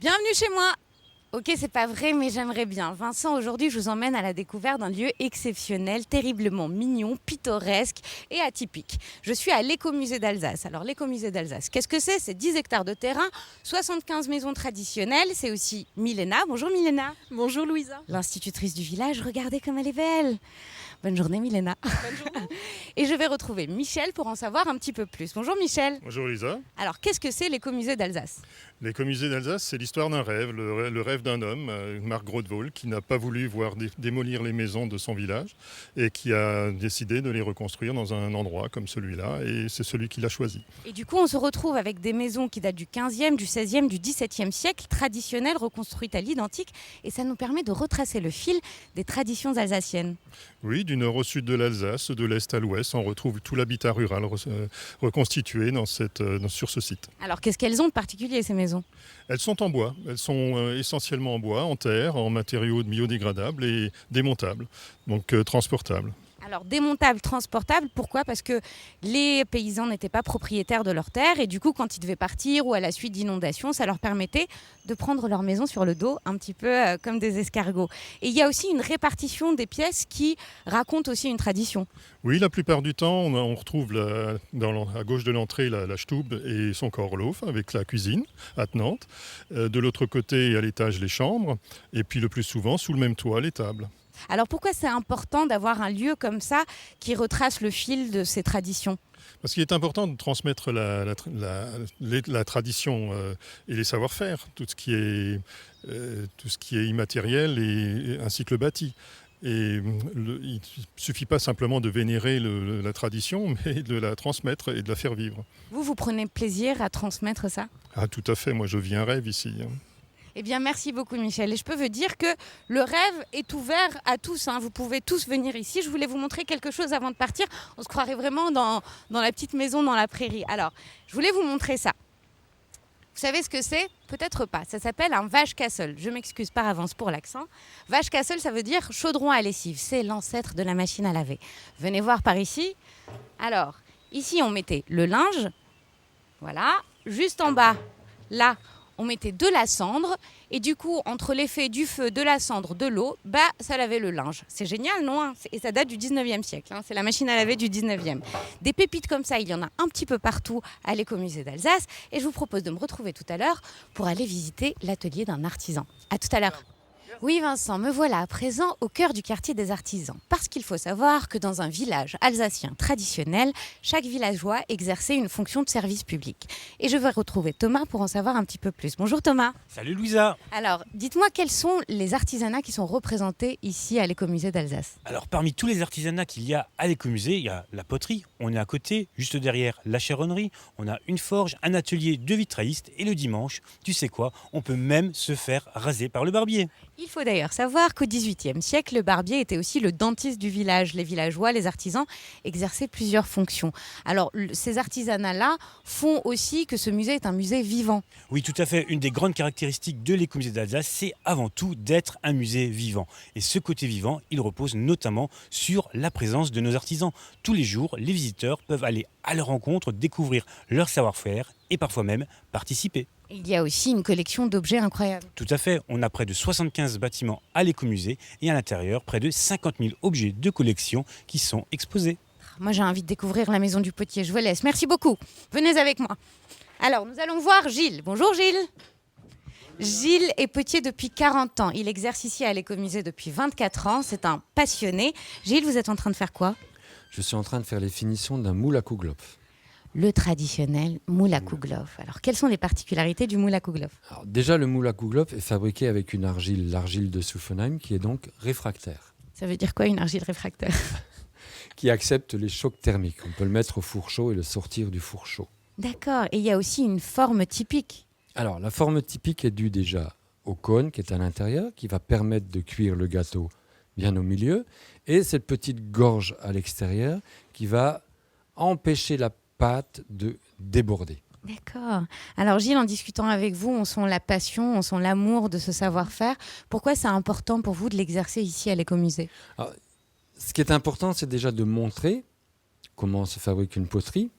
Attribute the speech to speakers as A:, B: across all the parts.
A: Bienvenue chez moi. Ok, c'est pas vrai, mais j'aimerais bien. Vincent, aujourd'hui, je vous emmène à la découverte d'un lieu exceptionnel, terriblement mignon, pittoresque et atypique. Je suis à l'écomusée d'Alsace. Alors, l'écomusée d'Alsace, qu'est-ce que c'est? C'est 10 hectares de terrain, 75 maisons traditionnelles. C'est aussi Milena. Bonjour Milena.
B: Bonjour Louisa.
A: L'institutrice du village, regardez comme elle est belle. Bonne journée Milena.
B: Bonne journée.
A: Et je vais retrouver Michel pour en savoir un petit peu plus. Bonjour Michel.
C: Bonjour Lisa.
A: Alors, qu'est-ce que c'est l'écomusée d'Alsace?
C: L'écomusée d'Alsace, c'est l'histoire d'un rêve, le rêve d'un homme, Marc Grotevol, qui n'a pas voulu voir démolir les maisons de son village et qui a décidé de les reconstruire dans un endroit comme celui-là, et c'est celui qu'il a choisi.
A: Et du coup, on se retrouve avec des maisons qui datent du 15e, du 16e, du 17e siècle, traditionnelles, reconstruites à l'identique, et ça nous permet de retracer le fil des traditions alsaciennes.
C: Oui, du nord au sud de l'Alsace, de l'est à l'ouest, on retrouve tout l'habitat rural reconstitué sur ce site.
A: Alors, qu'est-ce qu'elles ont de particulier, ces maisons?
C: Elles sont en bois, elles sont essentiellement en bois, en terre, en matériaux biodégradables et démontables, donc transportables.
A: Alors, démontables, transportables, pourquoi? Parce que les paysans n'étaient pas propriétaires de leurs terres et du coup, quand ils devaient partir ou à la suite d'inondations, ça leur permettait de prendre leur maison sur le dos, un petit peu comme des escargots. Et il y a aussi une répartition des pièces qui raconte aussi une tradition.
C: Oui, la plupart du temps, on retrouve à gauche de l'entrée la Stube et son Korlof avec la cuisine attenante. De l'autre côté, à l'étage, les chambres. Et puis le plus souvent, sous le même toit, les tables.
A: Alors pourquoi c'est important d'avoir un lieu comme ça qui retrace le fil de ces traditions?
C: Parce qu'il est important de transmettre la tradition et les savoir-faire, tout ce qui est immatériel ainsi que le bâti. Et il ne suffit pas simplement de vénérer la tradition, mais de la transmettre et de la faire vivre.
A: Vous prenez plaisir à transmettre ça?
C: Ah, tout à fait, moi je vis un rêve ici.
A: Eh bien, merci beaucoup, Michel. Et je peux vous dire que le rêve est ouvert à tous. Vous pouvez tous venir ici. Je voulais vous montrer quelque chose avant de partir. On se croirait vraiment dans la petite maison dans la prairie. Alors, je voulais vous montrer ça. Vous savez ce que c'est? Peut-être pas. Ça s'appelle un Waschkassel. Je m'excuse par avance pour l'accent. Waschkassel, ça veut dire chaudron à lessive. C'est l'ancêtre de la machine à laver. Venez voir par ici. Alors, ici, on mettait le linge. Voilà. Juste en bas, là, on mettait de la cendre et du coup, entre l'effet du feu, de la cendre, de l'eau, ça lavait le linge. C'est génial, non? Et ça date du 19e siècle. C'est la machine à laver du 19e. Des pépites comme ça, il y en a un petit peu partout à l'écomusée d'Alsace. Et je vous propose de me retrouver tout à l'heure pour aller visiter l'atelier d'un artisan. À tout à l'heure. Oui Vincent, me voilà à présent au cœur du quartier des artisans. Parce qu'il faut savoir que dans un village alsacien traditionnel, chaque villageois exerçait une fonction de service public. Et je vais retrouver Thomas pour en savoir un petit peu plus. Bonjour Thomas.
D: Salut Louisa.
A: Alors, dites-moi quels sont les artisanats qui sont représentés ici à l'écomusée d'Alsace?
D: Alors parmi tous les artisanats qu'il y a à l'écomusée, il y a la poterie, on est à côté, juste derrière la charonnerie, on a une forge, un atelier de vitrailliste et le dimanche, tu sais quoi, on peut même se faire raser par le barbier.
A: Il faut d'ailleurs savoir qu'au XVIIIe siècle, le barbier était aussi le dentiste du village. Les villageois, les artisans exerçaient plusieurs fonctions. Alors, ces artisanats-là font aussi que ce musée est un musée vivant.
D: Oui, tout à fait. Une des grandes caractéristiques de l'écomusée d'Alsace, c'est avant tout d'être un musée vivant. Et ce côté vivant, il repose notamment sur la présence de nos artisans. Tous les jours, les visiteurs peuvent aller à leur rencontre, découvrir leur savoir-faire et parfois même participer.
A: Il y a aussi une collection d'objets incroyables.
D: Tout à fait, on a près de 75 bâtiments à l'écomusée et à l'intérieur, près de 50 000 objets de collection qui sont exposés.
A: Moi, j'ai envie de découvrir la maison du potier, je vous laisse. Merci beaucoup. Venez avec moi. Alors, nous allons voir Gilles. Bonjour Gilles. Gilles est potier depuis 40 ans. Il exerce ici à l'écomusée depuis 24 ans. C'est un passionné. Gilles, vous êtes en train de faire quoi?
E: Je suis en train de faire les finitions d'un moule à Kouglof.
A: Le traditionnel moule à Kouglof. Alors, quelles sont les particularités du moule à Kouglof?
E: Alors, déjà, le moule à Kouglof est fabriqué avec une argile, l'argile de Suffenheim, qui est donc réfractaire.
A: Ça veut dire quoi, une argile réfractaire?
E: Qui accepte les chocs thermiques. On peut le mettre au four chaud et le sortir du four chaud.
A: D'accord. Et il y a aussi une forme typique.
E: Alors, la forme typique est due déjà au cône qui est à l'intérieur, qui va permettre de cuire le gâteau bien au milieu, et cette petite gorge à l'extérieur qui va empêcher la pâte de déborder.
A: D'accord. Alors Gilles, en discutant avec vous, on sent la passion, on sent l'amour de ce savoir-faire. Pourquoi c'est important pour vous de l'exercer ici à l'écomusée?
E: Alors, ce qui est important, c'est déjà de montrer comment se fabrique une poterie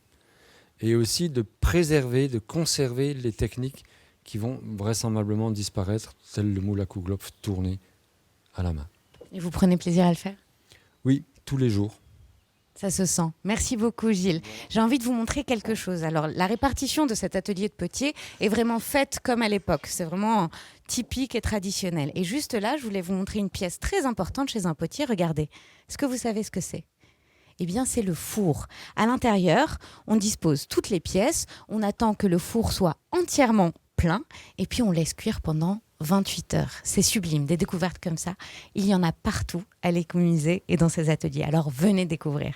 E: et aussi de préserver, de conserver les techniques qui vont vraisemblablement disparaître, tel le moule à Kouglof tourné à la main.
A: Et vous prenez plaisir à le faire ?
E: Oui, tous les jours.
A: Ça se sent. Merci beaucoup, Gilles. J'ai envie de vous montrer quelque chose. Alors, la répartition de cet atelier de potier est vraiment faite comme à l'époque. C'est vraiment typique et traditionnel. Et juste là, je voulais vous montrer une pièce très importante chez un potier. Regardez. Est-ce que vous savez ce que c'est ? Eh bien, c'est le four. À l'intérieur, on dispose toutes les pièces. On attend que le four soit entièrement plein. Et puis, on laisse cuire pendant 28 heures. C'est sublime. Des découvertes comme ça, il y en a partout à l'Écomusée et dans ces ateliers. Alors, venez découvrir.